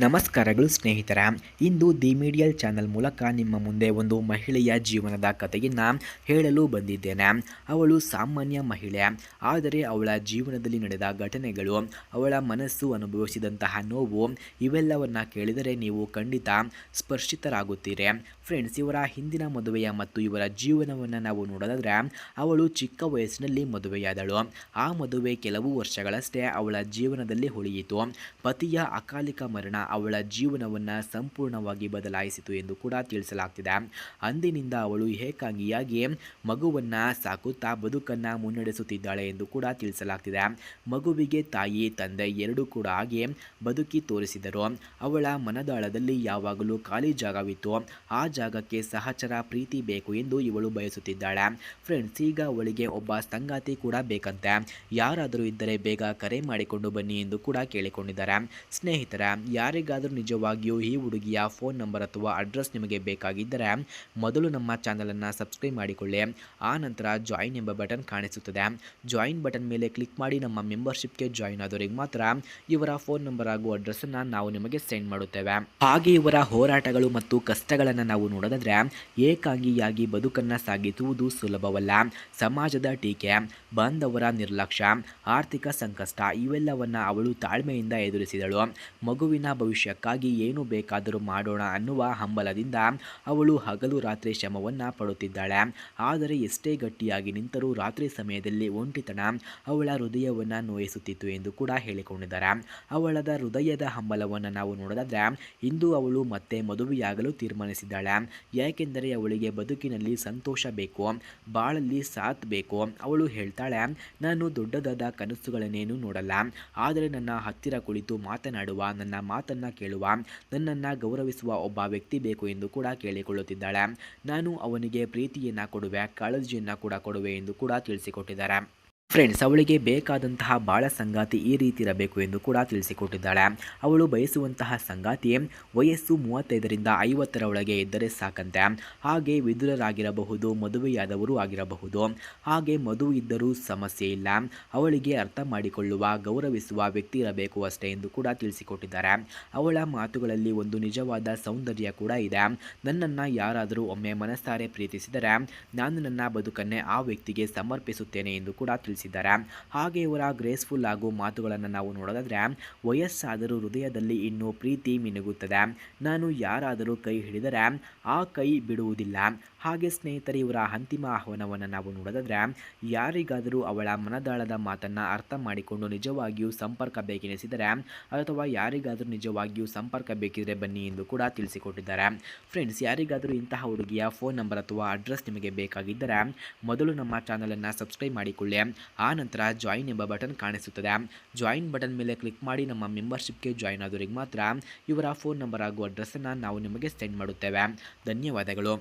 ನಮಸ್ಕಾರಗಳು ಸ್ನೇಹಿತರ. ಇಂದು the medial channel ಮೂಲಕ ನಿಮ್ಮ ಮುಂದೆ ಒಂದು ಮಹಿಳೆಯ ಜೀವನದ ಕಥೆಯನ್ನು ಹೇಳಲು ಬಂದಿದ್ದೇನೆ. ಅವಳು ಸಾಮಾನ್ಯ ಮಹಿಳೆ, ಆದರೆ ಅವಳ ಜೀವನದಲ್ಲಿ ನಡೆದ ಘಟನೆಗಳು, ಅವಳ ಮನಸ್ಸು ಅನುಭವಿಸಿದಂತಹ ನೋವು ಇವೆಲ್ಲವನ್ನು ಕೇಳಿದರೆ ನೀವು ಖಂಡಿತ ಸ್ಪರ್ಶಿತರಾಗುತ್ತೀರಿ. ಫ್ರೆಂಡ್ಸ್, ಇವರ ಹಿಂದಿನ ಮದುವೆಯ ಮತ್ತು ಇವರ ಜೀವನವನ್ನು ನಾವು ನೋಡೋದಾದರೆ, ಅವಳು ಚಿಕ್ಕ ವಯಸ್ಸಿನಲ್ಲಿ ಮದುವೆಯಾದಳು. ಆ ಮದುವೆ ಕೆಲವು ವರ್ಷಗಳಷ್ಟೇ ಅವಳ ಜೀವನದಲ್ಲಿ ಉಳಿಯಿತು. ಪತಿಯ ಅಕಾಲಿಕ ಮರಣ ಅವಳ ಜೀವನವನ್ನು ಸಂಪೂರ್ಣವಾಗಿ ಬದಲಾಯಿಸಿತು ಎಂದು ಕೂಡ ತಿಳಿಸಲಾಗ್ತಿದೆ. ಅಂದಿನಿಂದ ಅವಳು ಏಕಾಂಗಿಯಾಗಿ ಮಗುವನ್ನು ಸಾಕುತ್ತಾ ಬದುಕನ್ನು ಮುನ್ನಡೆಸುತ್ತಿದ್ದಾಳೆ ಎಂದು ಕೂಡ ತಿಳಿಸಲಾಗ್ತಿದೆ. ಮಗುವಿಗೆ ತಾಯಿ ತಂದೆ ಎರಡೂ ಕೂಡ ಆಗಿ ಬದುಕಿ ತೋರಿಸಿದರು. ಅವಳ ಮನದಾಳದಲ್ಲಿ ಯಾವಾಗಲೂ ಖಾಲಿ ಜಾಗವಿತ್ತು. ಆ ಜಾಗಕ್ಕೆ ಸಹಚರ ಪ್ರೀತಿ ಬೇಕು ಎಂದು ಇವಳು ಬಯಸುತ್ತಿದ್ದಾಳೆ. ಫ್ರೆಂಡ್ಸ್, ಈಗ ಅವಳಿಗೆ ಒಬ್ಬ ಸಂಗಾತಿ ಕೂಡ ಬೇಕಂತೆ. ಯಾರಾದರೂ ಇದ್ದರೆ ಬೇಗ ಕರೆ ಮಾಡಿಕೊಂಡು ಬನ್ನಿ ಎಂದು ಕೂಡ ಕೇಳಿಕೊಂಡಿದ್ದಾರೆ. ಸ್ನೇಹಿತರ, ಯಾರಿಗಾದರೂ ನಿಜವಾಗಿಯೂ ಈ ಹುಡುಗಿಯ ಫೋನ್ ನಂಬರ್ ಅಥವಾ ಅಡ್ರೆಸ್ ನಿಮಗೆ ಬೇಕಾಗಿದ್ದರೆ ಮೊದಲು ನಮ್ಮ ಚಾನಲನ್ನು ಸಬ್ಸ್ಕ್ರೈಬ್ ಮಾಡಿಕೊಳ್ಳಿ. ಆ ನಂತರ ಜಾಯಿನ್ ಎಂಬ ಬಟನ್ ಕಾಣಿಸುತ್ತದೆ. ಜಾಯಿನ್ ಬಟನ್ ಮೇಲೆ ಕ್ಲಿಕ್ ಮಾಡಿ ನಮ್ಮ ಮೆಂಬರ್ಶಿಪ್ಗೆ ಜಾಯಿನ್ ಆದವರಿಗೆ ಮಾತ್ರ ಇವರ ಫೋನ್ ನಂಬರ್ ಹಾಗೂ ಅಡ್ರೆಸ್ಸನ್ನು ನಾವು ನಿಮಗೆ ಸೆಂಡ್ ಮಾಡುತ್ತೇವೆ. ಹಾಗೆ ಇವರ ಹೋರಾಟಗಳು ಮತ್ತು ಕಷ್ಟಗಳನ್ನು ನಾವು ನೋಡೋದಾದರೆ, ಏಕಾಂಗಿಯಾಗಿ ಬದುಕನ್ನು ಸಾಗಿಸುವುದು ಸುಲಭವಲ್ಲ. ಸಮಾಜದ ಟೀಕೆ, ಬಾಂಧವರ ನಿರ್ಲಕ್ಷ್ಯ, ಆರ್ಥಿಕ ಸಂಕಷ್ಟ ಇವೆಲ್ಲವನ್ನು ಅವಳು ತಾಳ್ಮೆಯಿಂದ ಎದುರಿಸಿದಳು. ಮಗುವಿನ ಭವಿಷ್ಯಕ್ಕಾಗಿ ಏನು ಬೇಕಾದರೂ ಮಾಡೋಣ ಅನ್ನುವ ಹಂಬಲದಿಂದ ಅವಳು ಹಗಲು ರಾತ್ರಿ ಶ್ರಮವನ್ನು ಪಡುತ್ತಿದ್ದಾಳೆ. ಆದರೆ ಎಷ್ಟೇ ಗಟ್ಟಿಯಾಗಿ ನಿಂತರೂ ರಾತ್ರಿ ಸಮಯದಲ್ಲಿ ಒಂಟಿತನ ಅವಳ ಹೃದಯವನ್ನು ನೋಯಿಸುತ್ತಿತ್ತು ಎಂದು ಕೂಡ ಹೇಳಿಕೊಂಡಿದ್ದಾರೆ. ಅವಳದ ಹೃದಯದ ಹಂಬಲವನ್ನು ನಾವು ನೋಡೋದಾದರೆ, ಇಂದು ಅವಳು ಮತ್ತೆ ಮದುವೆಯಾಗಲು ತೀರ್ಮಾನಿಸಿದ್ದಾಳೆ. ಯಾಕೆಂದರೆ ಅವಳಿಗೆ ಬದುಕಿನಲ್ಲಿ ಸಂತೋಷ ಬೇಕು, ಬಾಳಲ್ಲಿ ಸಾಥ್ ಬೇಕು. ಅವಳು ಹೇಳ್ತಾಳೆ, ನಾನು ದೊಡ್ಡದಾದ ಕನಸುಗಳನ್ನೇನು ನೋಡಲ್ಲ, ಆದರೆ ನನ್ನ ಹತ್ತಿರ ಕುಳಿತು ಮಾತನಾಡುವ, ನನ್ನ ಮಾತನ್ನು ಕೇಳುವ, ನನ್ನನ್ನು ಗೌರವಿಸುವ ಒಬ್ಬ ವ್ಯಕ್ತಿ ಬೇಕು ಎಂದು ಕೂಡ ಕೇಳಿಕೊಳ್ಳುತ್ತಿದ್ದಾಳೆ. ನಾನು ಅವನಿಗೆ ಪ್ರೀತಿಯನ್ನು ಕೊಡುವೆ, ಕಾಳಜಿಯನ್ನು ಕೂಡ ಕೊಡುವೆ ಎಂದು ಕೂಡ ತಿಳಿಸಿಕೊಟ್ಟಿದ್ದಾರೆ. ಫ್ರೆಂಡ್ಸ್, ಅವಳಿಗೆ ಬೇಕಾದಂತಹ ಬಾಳ ಸಂಗಾತಿ ಈ ರೀತಿ ಇರಬೇಕು ಎಂದು ಕೂಡ ತಿಳಿಸಿಕೊಟ್ಟಿದ್ದಾಳೆ. ಅವಳು ಬಯಸುವಂತಹ ಸಂಗಾತಿ ವಯಸ್ಸು 35ರಿಂದ 50ರ ಒಳಗೆ ಇದ್ದರೆ ಸಾಕಂತೆ. ಹಾಗೆ ವಿಧುರರಾಗಿರಬಹುದು, ಮದುವೆಯಾದವರು ಆಗಿರಬಹುದು. ಹಾಗೆ ಮದುವೆ ಇದ್ದರೂ ಸಮಸ್ಯೆ ಇಲ್ಲ, ಅವಳಿಗೆ ಅರ್ಥ ಮಾಡಿಕೊಳ್ಳುವ, ಗೌರವಿಸುವ ವ್ಯಕ್ತಿ ಇರಬೇಕು ಅಷ್ಟೇ ಎಂದು ಕೂಡ ತಿಳಿಸಿಕೊಟ್ಟಿದ್ದಾರೆ. ಅವಳ ಮಾತುಗಳಲ್ಲಿ ಒಂದು ನಿಜವಾದ ಸೌಂದರ್ಯ ಕೂಡ ಇದೆ. ನನ್ನನ್ನು ಯಾರಾದರೂ ಒಮ್ಮೆ ಮನಸ್ಸಾರೆ ಪ್ರೀತಿಸಿದರೆ ನಾನು ನನ್ನ ಬದುಕನ್ನೇ ಆ ವ್ಯಕ್ತಿಗೆ ಸಮರ್ಪಿಸುತ್ತೇನೆ ಎಂದು ಕೂಡ ತಿಳಿಸಿದ್ದಾರೆ. ಹಾಗೆ ಇವರ ಗ್ರೇಸ್ಫುಲ್ ಹಾಗೂ ಮಾತುಗಳನ್ನು ನಾವು ನೋಡೋದಾದರೆ, ವಯಸ್ಸಾದರೂ ಹೃದಯದಲ್ಲಿ ಇನ್ನೂ ಪ್ರೀತಿ ಮಿನುಗುತ್ತದೆ. ನಾನು ಯಾರಾದರೂ ಕೈ ಹಿಡಿದರೆ ಆ ಕೈ ಬಿಡುವುದಿಲ್ಲ. ಹಾಗೆ ಸ್ನೇಹಿತರೆ, ಇವರ ಅಂತಿಮ ಆಹ್ವಾನವನ್ನು ನಾವು ನೋಡೋದಾದರೆ, ಯಾರಿಗಾದರೂ ಅವಳ ಮನದಾಳದ ಮಾತನ್ನು ಅರ್ಥ ಮಾಡಿಕೊಂಡು ನಿಜವಾಗಿಯೂ ಸಂಪರ್ಕ ಬೇಕೆನಿಸಿದರೆ ಅಥವಾ ಯಾರಿಗಾದರೂ ನಿಜವಾಗಿಯೂ ಸಂಪರ್ಕ ಬೇಕಿದ್ರೆ ಬನ್ನಿ ಎಂದು ಕೂಡ ತಿಳಿಸಿಕೊಟ್ಟಿದ್ದಾರೆ. ಫ್ರೆಂಡ್ಸ್, ಯಾರಿಗಾದರೂ ಇಂತಹ ಹುಡುಗಿಯ ಫೋನ್ ನಂಬರ್ ಅಥವಾ ಅಡ್ರೆಸ್ ನಿಮಗೆ ಬೇಕಾಗಿದ್ದರೆ ಮೊದಲು ನಮ್ಮ ಚಾನಲನ್ನು ಸಬ್ಸ್ಕ್ರೈಬ್ ಮಾಡಿಕೊಳ್ಳಿ. ಆ ನಂತರ ಜಾಯಿನ್ ಎಂಬ ಬಟನ್ ಕಾಣಿಸುತ್ತದೆ. ಜಾಯಿನ್ ಬಟನ್ ಮೇಲೆ ಕ್ಲಿಕ್ ಮಾಡಿ ನಮ್ಮ ಮೆಂಬರ್ಶಿಪ್ಗೆ ಜಾಯಿನ್ ಆದವರಿಗೆ ಮಾತ್ರ ಇವರ ಫೋನ್ ನಂಬರ್ ಹಾಗೂ ಅಡ್ರೆಸ್ಸನ್ನು ನಾವು ನಿಮಗೆ ಸೆಂಡ್ ಮಾಡುತ್ತೇವೆ. ಧನ್ಯವಾದಗಳು.